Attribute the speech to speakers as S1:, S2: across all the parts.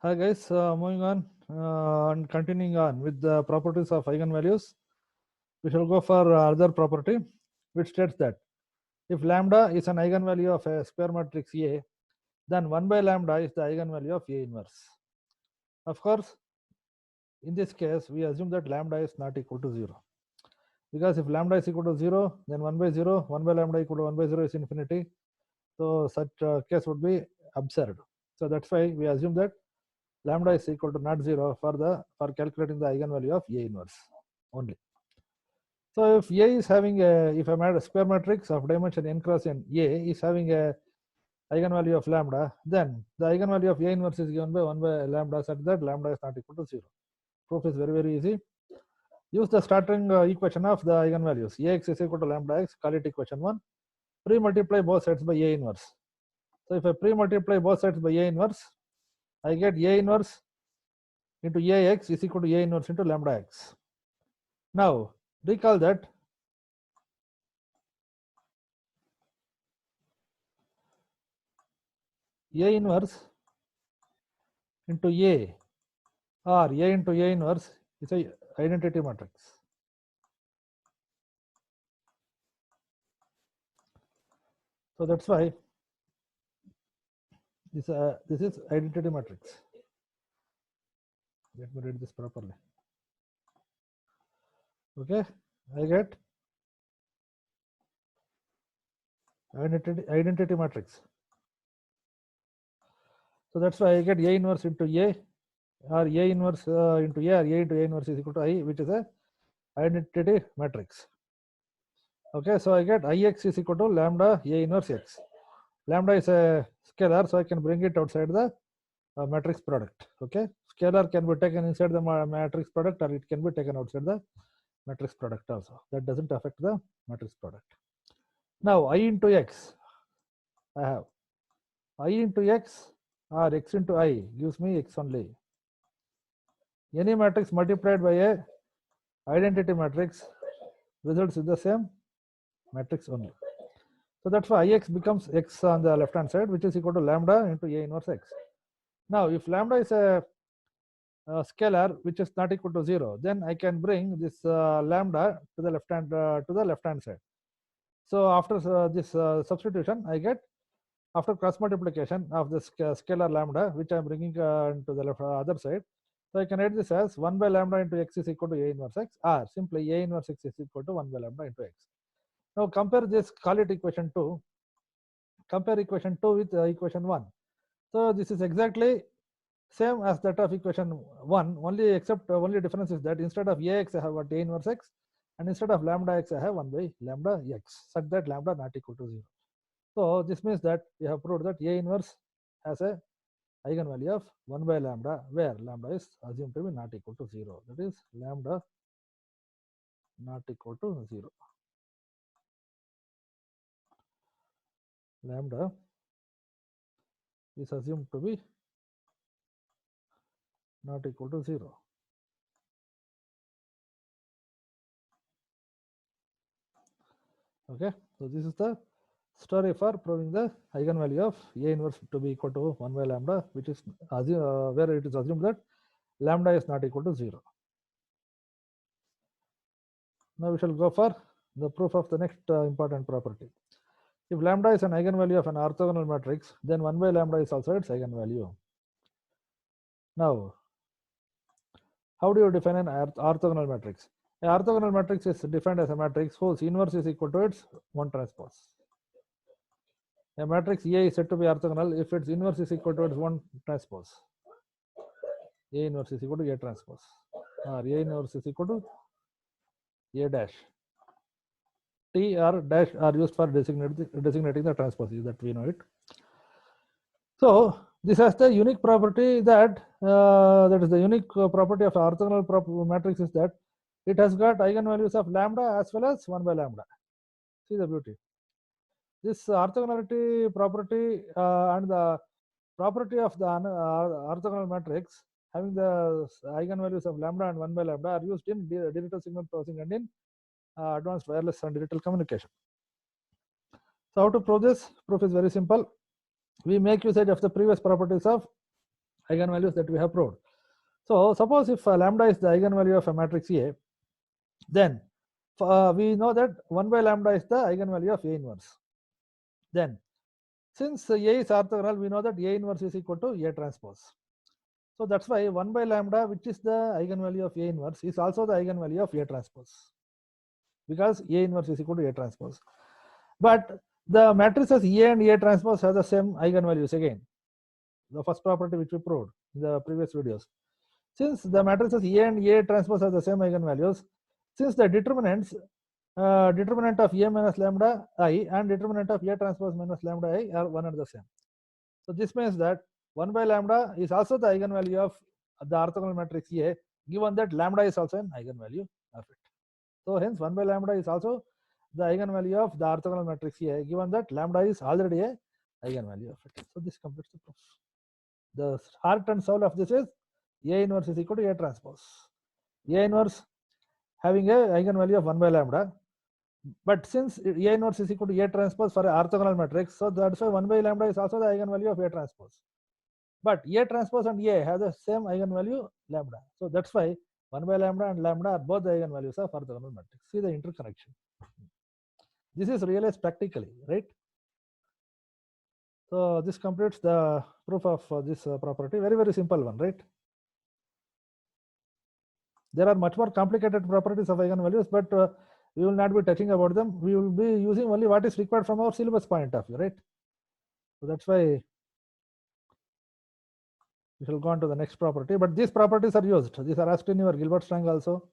S1: Hi guys, moving on and continuing on with the properties of eigenvalues. We shall go for other property which states that if lambda is an eigenvalue of a square matrix A, then 1 by lambda is the eigenvalue of A inverse. Of course, in this case, we assume that lambda is not equal to 0. Because if lambda is equal to 0, then 1 by 0, 1 by lambda equal to 1 by 0 is infinity. So such case would be absurd. So that's why we assume that lambda is equal to not 0 for calculating the eigenvalue of A inverse only. So if A is having a square matrix of dimension n cross n, A is having a eigenvalue of lambda, then the eigenvalue of A inverse is given by 1 by lambda such that lambda is not equal to 0. Proof is very easy. Use the starting equation of the eigenvalues. Ax is equal to lambda x, call it equation 1. Pre-multiply both sides by A inverse. So if I pre-multiply both sides by A inverse, I get A inverse into Ax is equal to A inverse into lambda x. Now recall that A inverse into A or A into A inverse is a identity matrix. So that's why this is identity matrix. Let me read this properly. Okay, I get identity matrix. So that's why I get A inverse into A or A inverse into A or A into A inverse is equal to I, which is a identity matrix. Okay, so I get Ix is equal to lambda A inverse x. Lambda is a scalar, so I can bring it outside the matrix product. Okay, scalar can be taken inside the matrix product or it can be taken outside the matrix product also. That doesn't affect the matrix product. Now I into x, I have I into x or x into I gives me x only. Any matrix multiplied by a identity matrix results in the same matrix only. So that's why Ix becomes x on the left hand side, which is equal to lambda into A inverse x. Now if lambda is a scalar which is not equal to 0, then I can bring this lambda to the left hand side. So after this substitution, I get after cross multiplication of this scalar lambda, which I am bringing to the other side. So I can write this as 1 by lambda into x is equal to A inverse x, or simply A inverse x is equal to 1 by lambda into x. Now compare this, call it equation 2. Compare equation 2 with equation 1. So this is exactly same as that of equation 1, only difference is that instead of Ax I have got A inverse x, and instead of lambda x I have 1 by lambda x, such that lambda not equal to 0. So this means that we have proved that A inverse has a eigenvalue of 1 by lambda, where lambda is assumed to be not equal to 0. That is lambda not equal to 0. Lambda is assumed to be not equal to 0. Okay, so this is the story for proving the eigenvalue of A inverse to be equal to 1 by lambda, which is where it is assumed that lambda is not equal to 0. Now we shall go for the proof of the next important property. If lambda is an eigenvalue of an orthogonal matrix, then 1 by lambda is also its eigenvalue. Now, how do you define an orthogonal matrix? An orthogonal matrix is defined as a matrix whose inverse is equal to its 1 transpose. A matrix A is said to be orthogonal if its inverse is equal to its 1 transpose. A inverse is equal to A transpose, or A inverse is equal to A dash. T or dash are used for designating the transposes, that we know it. So this has the unique property that that is the unique property of orthogonal matrix is that it has got eigenvalues of lambda as well as 1 by lambda. See the beauty. This orthogonality property and the property of the orthogonal matrix having the eigenvalues of lambda and 1 by lambda are used in digital signal processing and in advanced wireless and digital communication. So how to prove this? Proof is very simple. We make usage of the previous properties of eigenvalues that we have proved. So suppose if lambda is the eigenvalue of a matrix A, then we know that 1 by lambda is the eigenvalue of A inverse. Then since A is orthogonal, we know that A inverse is equal to A transpose. So that's why 1 by lambda, which is the eigenvalue of A inverse, is also the eigenvalue of A transpose, because A inverse is equal to A transpose. But the matrices A and A transpose have the same eigenvalues again. The first property which we proved in the previous videos. Since the matrices A and A transpose have the same eigenvalues, since the determinant of A minus lambda I and determinant of A transpose minus lambda I are one and the same. So this means that 1 by lambda is also the eigenvalue of the orthogonal matrix A, given that lambda is also an eigenvalue of it. So hence 1 by lambda is also the eigenvalue of the orthogonal matrix A, given that lambda is already a eigenvalue of it. So this completes the proof. The heart and soul of this is A inverse is equal to A transpose. A inverse having a eigenvalue of 1 by lambda, but since A inverse is equal to A transpose for an orthogonal matrix, so that's why 1 by lambda is also the eigenvalue of A transpose. But A transpose and A have the same eigenvalue lambda. So that's why 1 by lambda and lambda are both the eigenvalues of orthogonal matrix. See the interconnection. This is realized practically, right? So this completes the proof of this property. Very, very simple one, right? There are much more complicated properties of eigenvalues, but we will not be touching about them. We will be using only what is required from our syllabus point of view, right? So that's why we shall go on to the next property. But these properties are used. These are asked in your Gilbert-Strang also.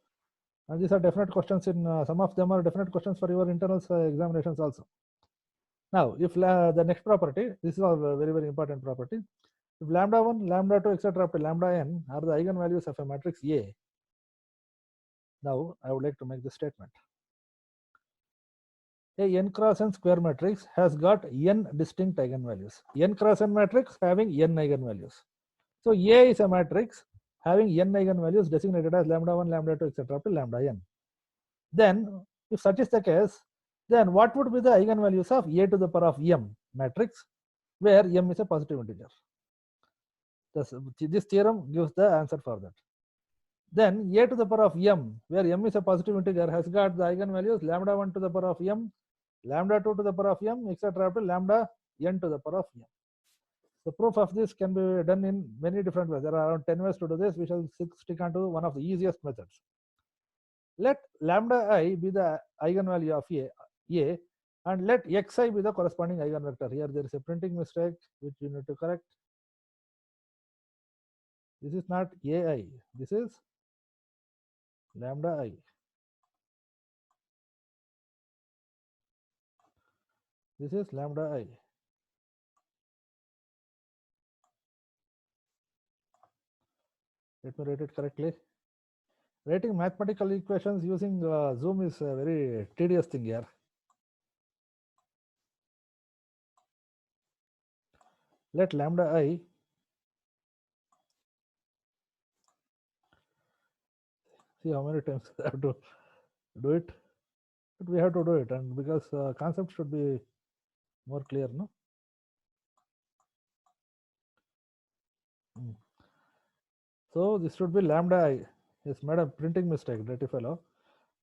S1: And these are definite questions in some of them are definite questions for your internal examinations also. Now, if the next property, this is a very, very important property. If lambda 1, lambda 2, etc. up to lambda n are the eigenvalues of a matrix A, now I would like to make this statement. A n cross n square matrix has got n distinct eigenvalues. N cross n matrix having n eigenvalues. So A is a matrix having n eigenvalues designated as lambda 1, lambda 2, etc. up to lambda n. Then, if such is the case, then what would be the eigenvalues of A to the power of m matrix, where m is a positive integer? This theorem gives the answer for that. Then A to the power of m, where m is a positive integer, has got the eigenvalues lambda 1 to the power of m, lambda 2 to the power of m, etc. up to lambda n to the power of m. The proof of this can be done in many different ways. There are around 10 ways to do this. We shall stick on to one of the easiest methods. Let lambda I be the eigenvalue of A, and let xi be the corresponding eigenvector. Here there is a printing mistake which you need to correct. This is not ai, this is lambda I. This is lambda I. Let me write it correctly. Writing mathematical equations using Zoom is a very tedious thing here. Let lambda I see how many times I have to do it, but we have to do it, and because concept should be more clear, no? So this should be lambda I. Yes, madam, printing mistake, dirty fellow.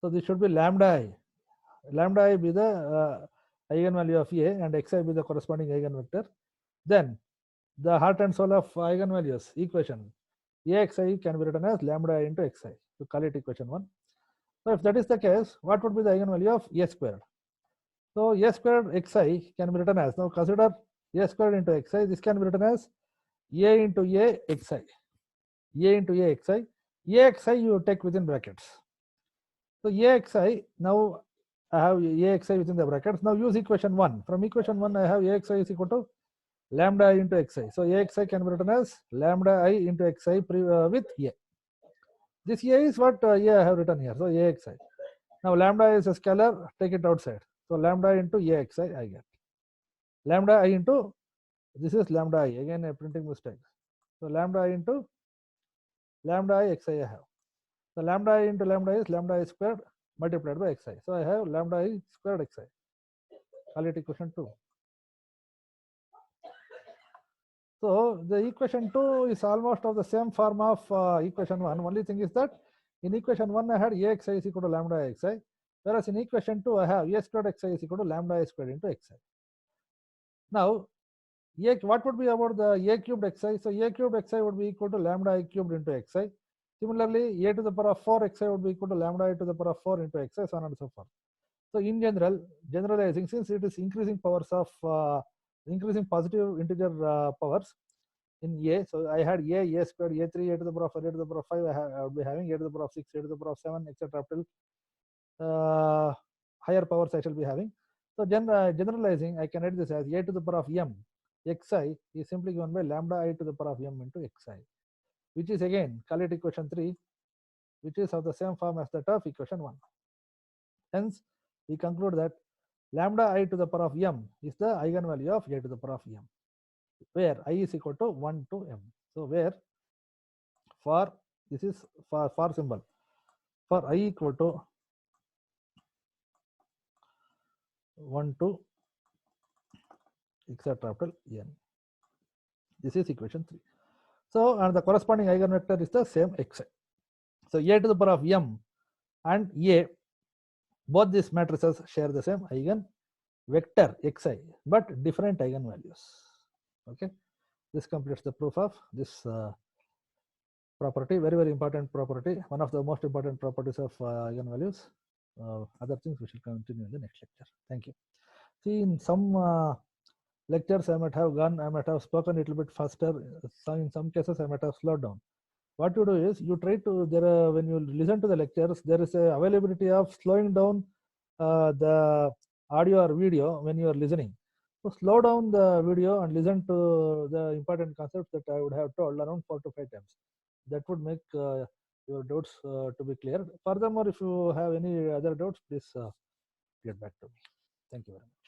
S1: So this should be lambda I. Lambda I be the eigenvalue of A and xi be the corresponding eigenvector. Then the heart and soul of eigenvalues equation axi can be written as lambda I into xi. To call it equation 1. So if that is the case, what would be the eigenvalue of A squared? So A squared xi can be written as, now consider A squared into xi, this can be written as A into A xi. A into A xi. A xi you take within brackets. So A xi, now I have A xi within the brackets. Now use equation 1. From equation 1 I have A xi is equal to lambda I into xi. So A xi can be written as lambda I into xi with A. This A is what A I have written here. So A xi. Now lambda is a scalar, take it outside. So lambda into A xi I get. Lambda I into, this is lambda I, again a printing mistake. So lambda I into lambda I xi I have. So lambda I into lambda is lambda I squared multiplied by xi. So I have lambda I squared xi. Call it equation 2. So the equation 2 is almost of the same form of equation 1. Only thing is that in equation 1 I had axi is equal to lambda xi, whereas in equation 2 I have a squared xi is equal to lambda a squared into xi. Now what would be about the a cubed xi? So a cubed xi would be equal to lambda I cubed into xi. Similarly, a to the power of 4 xi would be equal to lambda I to the power of 4 into xi, so on and so forth. So in general, generalizing, since it is increasing powers of increasing positive integer powers in a, so I had a squared, a3, a to the power of 4, a to the power of 5, I would be having a to the power of 6, a to the power of 7, etc. till higher powers I shall be having. So generalizing, I can write this as a to the power of m xi is simply given by lambda I to the power of m into xi, which is again call it equation 3, which is of the same form as that of equation 1. Hence, we conclude that lambda I to the power of m is the eigenvalue of a to the power of m, where I is equal to 1 to m. So where for this is for symbol, for I equal to 1 to etc. till n. This is equation 3. So and the corresponding eigenvector is the same xi. So a to the power of m and a, both these matrices share the same eigen vector xi but different eigenvalues. Okay, this completes the proof of this property, very important property, one of the most important properties of eigenvalues. Other things we shall continue in the next lecture. Thank you. See, in some lectures I might have spoken a little bit faster. In some cases I might have slowed down. What you do is you try to when you listen to the lectures, there is a availability of slowing down the audio or video when you are listening. So slow down the video and listen to the important concepts that I would have told around 4 to 5 times. That would make your doubts to be clear. Furthermore, if you have any other doubts, please get back to me. Thank you very much.